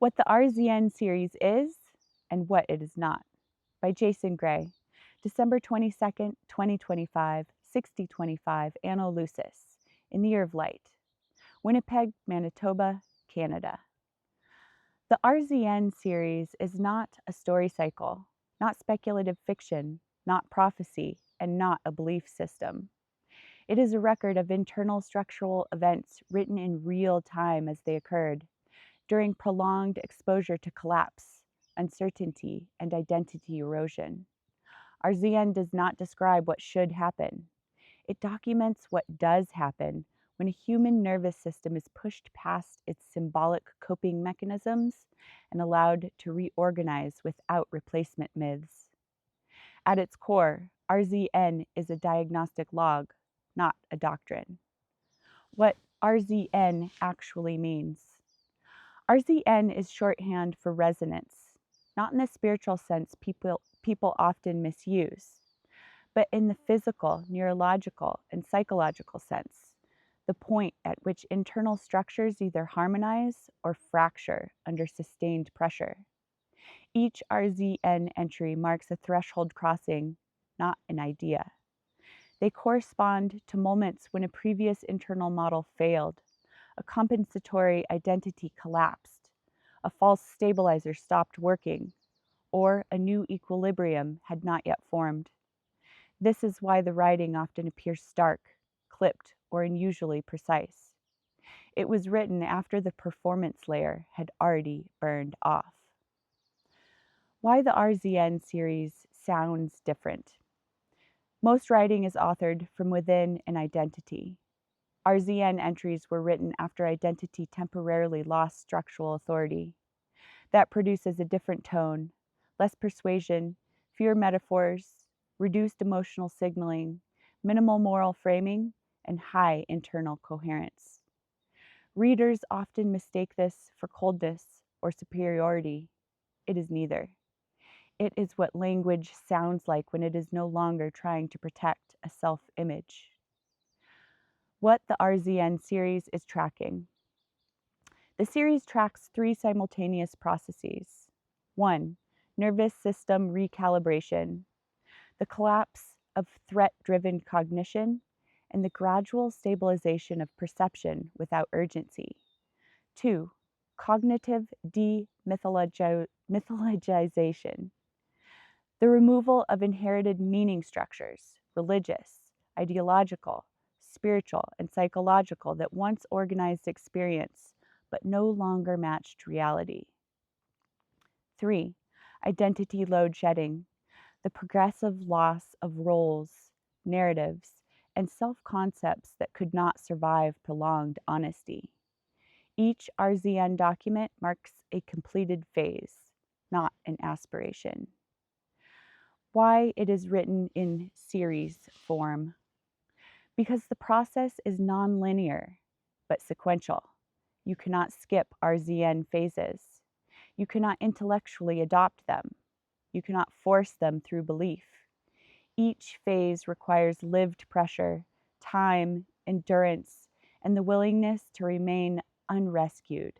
What the RZN series is and what it is not, by Jason Gray, December 22nd, 2025, 6025 Anno Lucis, in the Year of Light, Winnipeg, Manitoba, Canada. The RZN series is not a story cycle, not speculative fiction, not prophecy, and not a belief system. It is a record of internal structural events written in real time as they occurred, during prolonged exposure to collapse, uncertainty, and identity erosion. RZN does not describe what should happen. It documents what does happen when a human nervous system is pushed past its symbolic coping mechanisms and allowed to reorganize without replacement myths. At its core, RZN is a diagnostic log, not a doctrine. What RZN actually means. RZN is shorthand for resonance, not in the spiritual sense people often misuse, but in the physical, neurological, and psychological sense, the point at which internal structures either harmonize or fracture under sustained pressure. Each RZN entry marks a threshold crossing, not an idea. They correspond to moments when a previous internal model failed, a compensatory identity collapsed, a false stabilizer stopped working, or a new equilibrium had not yet formed. This is why the writing often appears stark, clipped, or unusually precise. It was written after the performance layer had already burned off. Why the RZN series sounds different. Most writing is authored from within an identity. RZN entries were written after identity temporarily lost structural authority. That produces a different tone, less persuasion, fewer metaphors, reduced emotional signaling, minimal moral framing, and high internal coherence. Readers often mistake this for coldness or superiority. It is neither. It is what language sounds like when it is no longer trying to protect a self-image. What the RZN series is tracking. The series tracks three simultaneous processes. 1. Nervous system recalibration, the collapse of threat-driven cognition, and the gradual stabilization of perception without urgency. 2. Cognitive demythologization, the removal of inherited meaning structures, religious, ideological, spiritual, and psychological, that once organized experience but no longer matched reality. 3. Identity load shedding, the progressive loss of roles, narratives, and self-concepts that could not survive prolonged honesty. Each RZN document marks a completed phase, not an aspiration. Why it is written in series form. Because the process is non-linear, but sequential. You cannot skip RZN phases. You cannot intellectually adopt them. You cannot force them through belief. Each phase requires lived pressure, time, endurance, and the willingness to remain unrescued.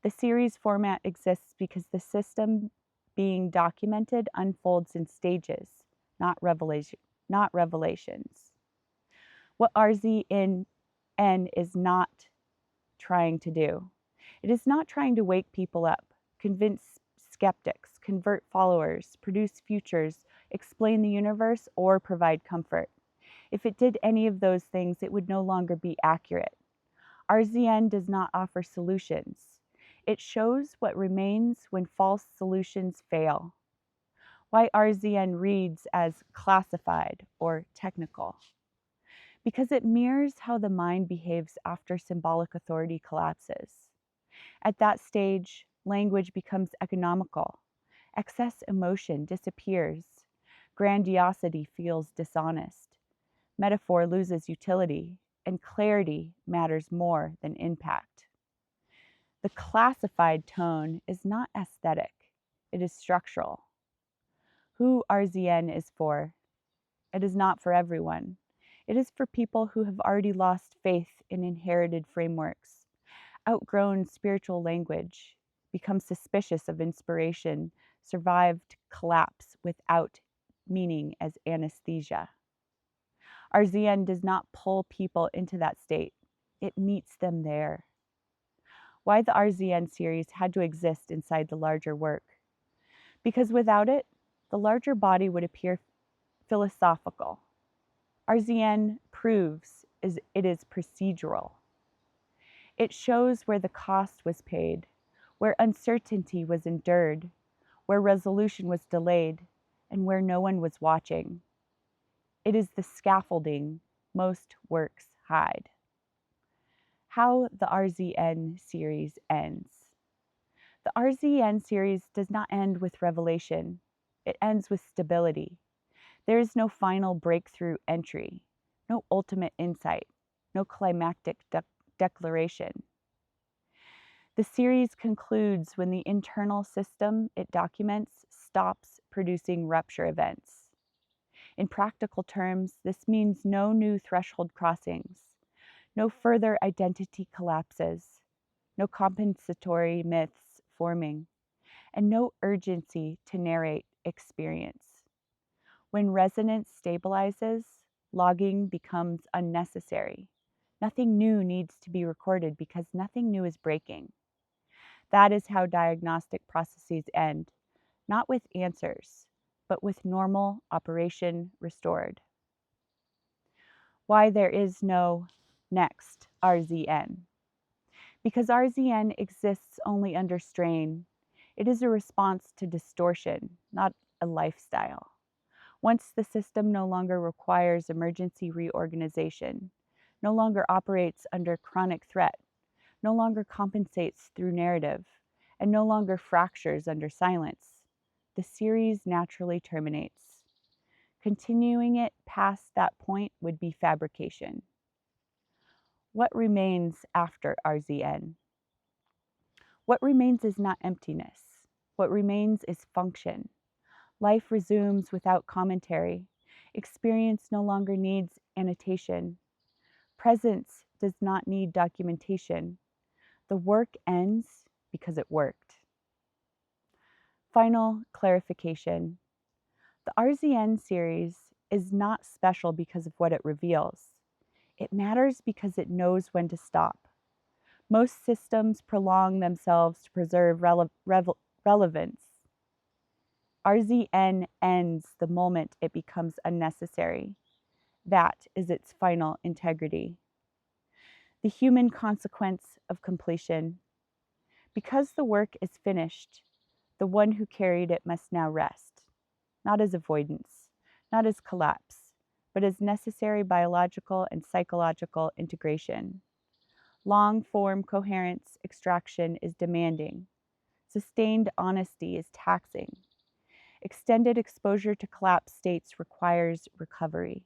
The series format exists because the system being documented unfolds in stages, not revelations. What RZN is not trying to do. It is not trying to wake people up, convince skeptics, convert followers, produce futures, explain the universe, or provide comfort. If it did any of those things, it would no longer be accurate. RZN does not offer solutions. It shows what remains when false solutions fail. Why RZN reads as classified or technical. Because it mirrors how the mind behaves after symbolic authority collapses. At that stage, language becomes economical. Excess emotion disappears. Grandiosity feels dishonest. Metaphor loses utility, and clarity matters more than impact. The classified tone is not aesthetic, it is structural. Who RZN is for? It is not for everyone. It is for people who have already lost faith in inherited frameworks, outgrown spiritual language, become suspicious of inspiration, survived collapse without meaning as anesthesia. RZN does not pull people into that state. It meets them there. Why the RZN series had to exist inside the larger work? Because without it, the larger body would appear philosophical. RZN proves it is procedural. It shows where the cost was paid, where uncertainty was endured, where resolution was delayed, and where no one was watching. It is the scaffolding most works hide. How the RZN series ends. The RZN series does not end with revelation. It ends with stability. There is no final breakthrough entry, no ultimate insight, no climactic declaration. The series concludes when the internal system it documents stops producing rupture events. In practical terms, this means no new threshold crossings, no further identity collapses, no compensatory myths forming, and no urgency to narrate experience. When resonance stabilizes, logging becomes unnecessary. Nothing new needs to be recorded because nothing new is breaking. That is how diagnostic processes end, not with answers, but with normal operation restored. Why there is no next RZN. Because RZN exists only under strain. It is a response to distortion, not a lifestyle. Once the system no longer requires emergency reorganization, no longer operates under chronic threat, no longer compensates through narrative, and no longer fractures under silence, the series naturally terminates. Continuing it past that point would be fabrication. What remains after RZN? What remains is not emptiness. What remains is function. Life resumes without commentary. Experience no longer needs annotation. Presence does not need documentation. The work ends because it worked. Final clarification. The RZN series is not special because of what it reveals. It matters because it knows when to stop. Most systems prolong themselves to preserve relevance. RZN ends the moment it becomes unnecessary. That is its final integrity. The human consequence of completion. Because the work is finished, the one who carried it must now rest, not as avoidance, not as collapse, but as necessary biological and psychological integration. Long-form coherence extraction is demanding. Sustained honesty is taxing. Extended exposure to collapse states requires recovery.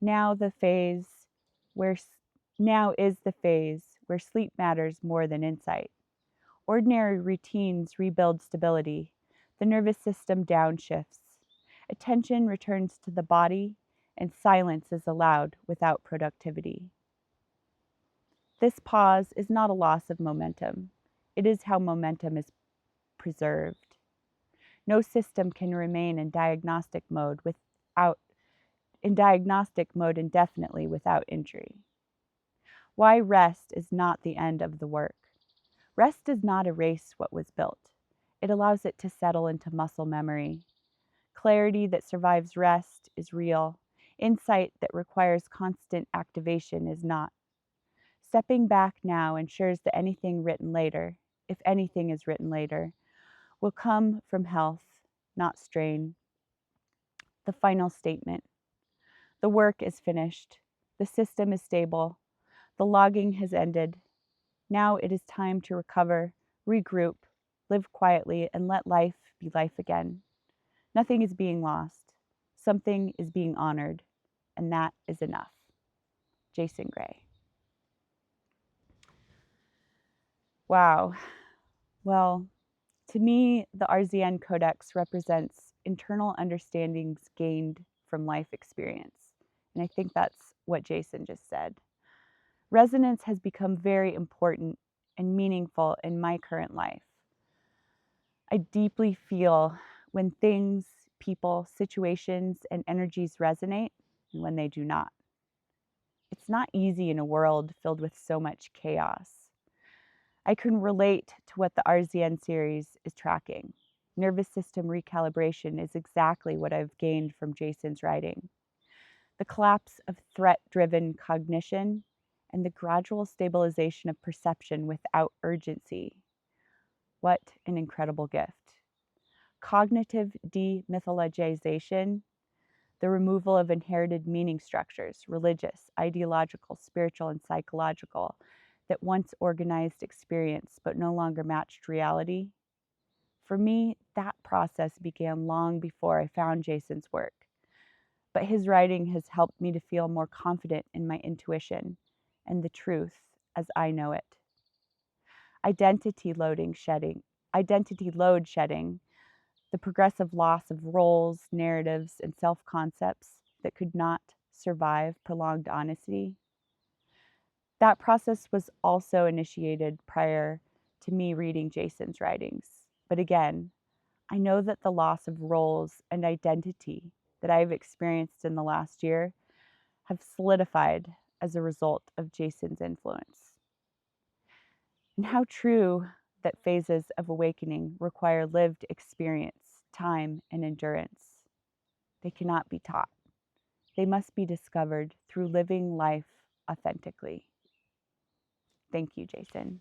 Now is the phase where sleep matters more than insight. Ordinary routines rebuild stability. The nervous system downshifts. Attention returns to the body, and silence is allowed without productivity. This pause is not a loss of momentum. It is how momentum is preserved. No system can remain in diagnostic mode indefinitely without injury. Why rest is not the end of the work. Rest does not erase what was built. It allows it to settle into muscle memory. Clarity that survives rest is real. Insight that requires constant activation is not. Stepping back now ensures that anything written later, if anything is written later, will come from health, not strain. The final statement. The work is finished. The system is stable. The logging has ended. Now it is time to recover, regroup, live quietly, and let life be life again. Nothing is being lost. Something is being honored, and that is enough. Jason Gray. Wow. Well, to me, the RZN Codex represents internal understandings gained from life experience. And I think that's what Jason just said. Resonance has become very important and meaningful in my current life. I deeply feel when things, people, situations, and energies resonate and when they do not. It's not easy in a world filled with so much chaos. I can relate to what the RZN series is tracking. Nervous system recalibration is exactly what I've gained from Jason's writing. The collapse of threat-driven cognition and the gradual stabilization of perception without urgency. What an incredible gift. Cognitive demythologization, the removal of inherited meaning structures, religious, ideological, spiritual, and psychological, that once organized experience but no longer matched reality. For me, that process began long before I found Jason's work, but his writing has helped me to feel more confident in my intuition and the truth as I know it. Identity load shedding, the progressive loss of roles, narratives, and self-concepts that could not survive prolonged honesty. That process was also initiated prior to me reading Jason's writings. But again, I know that the loss of roles and identity that I've experienced in the last year have solidified as a result of Jason's influence. And how true that phases of awakening require lived experience, time, and endurance. They cannot be taught. They must be discovered through living life authentically. Thank you, Jason.